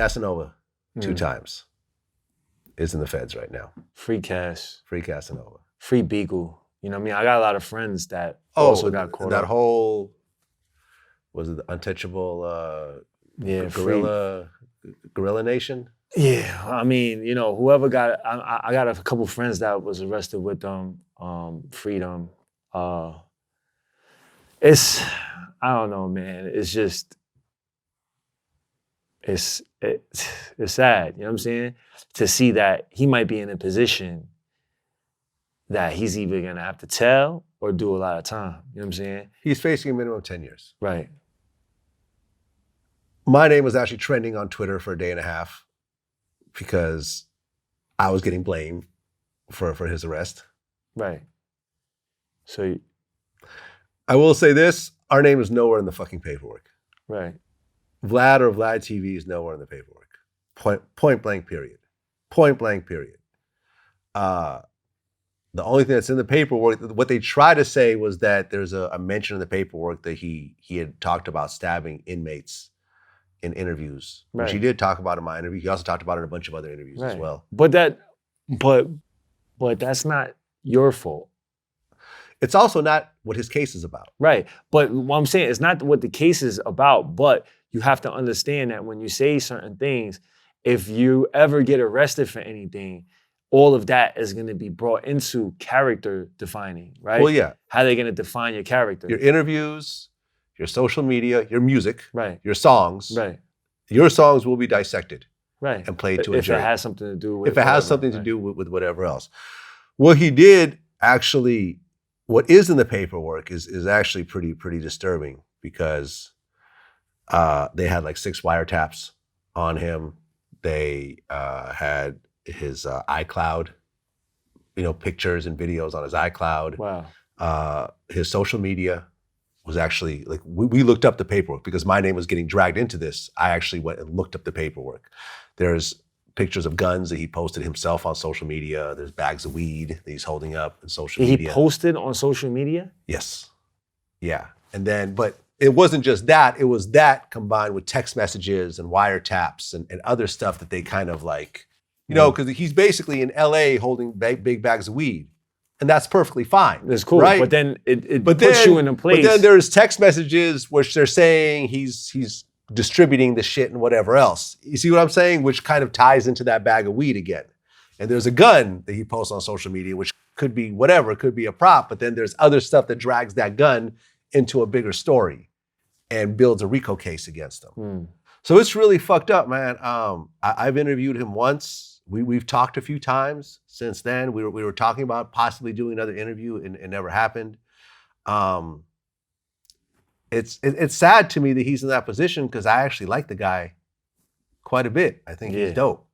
Casanova, 2 times, is in the feds right now. Free Cash. Free Casanova. Free Beagle. You know what I mean? I got a lot of friends that also got caught that up. whole, was it the Untouchable Gorilla Nation? Yeah, I mean, you know, whoever got, I got a couple friends that was arrested with them, freedom. It's, I don't know, man. It's just, it's sad, you know what I'm saying? To see that he might be in a position that he's either gonna have to tell or do a lot of time, you know what I'm saying? He's facing a minimum of 10 years. Right. My name was actually trending on Twitter for a day and a half because I was getting blamed for his arrest. Right. So I will say this, our name is nowhere in the fucking paperwork. right. Vlad or Vlad TV is nowhere in the paperwork. Point blank period. Point blank period. The only thing that's in the paperwork, what they try to say was that there's a mention in the paperwork that he had talked about stabbing inmates in interviews, which he did talk about in my interview. He also talked about it in a bunch of other interviews as well. But that's not your fault. It's also not what his case is about. Right. But what I'm saying, it's not what the case is about, but you have to understand that when you say certain things, if you ever get arrested for anything, all of that is going to be brought into character defining, right? Well, yeah. How are they going to define your character? Your interviews, your social media, your music, right. your songs. Right. Your songs will be dissected. Right. And played to a jury. If it has something to do with If it has something to do with whatever else. What he did actually, what is in the paperwork is actually pretty disturbing because they had like 6 wiretaps on him. They had his iCloud, pictures and videos on his iCloud. Wow. His social media was actually, like, we looked up the paperwork because my name was getting dragged into this. I actually went and looked up the paperwork. There's pictures of guns that he posted himself on social media. There's bags of weed that he's holding up in social media. He posted on social media? Yes. Yeah. And then, but it wasn't just that. It was that combined with text messages and wiretaps and other stuff that they kind of like, because he's basically in LA holding big bags of weed. And that's perfectly fine. That's cool. Right? But then it puts you in a place. But then there's text messages which they're saying he's distributing the shit and whatever else. You see what I'm saying? Which kind of ties into that bag of weed again. And there's a gun that he posts on social media, which could be whatever, it could be a prop, but then there's other stuff that drags that gun into a bigger story and builds a RICO case against him. So it's really fucked up, man. I've interviewed him once. We've talked a few times since then. We were talking about possibly doing another interview and it never happened. It's sad to me that he's in that position because I actually like the guy quite a bit. I think he's dope.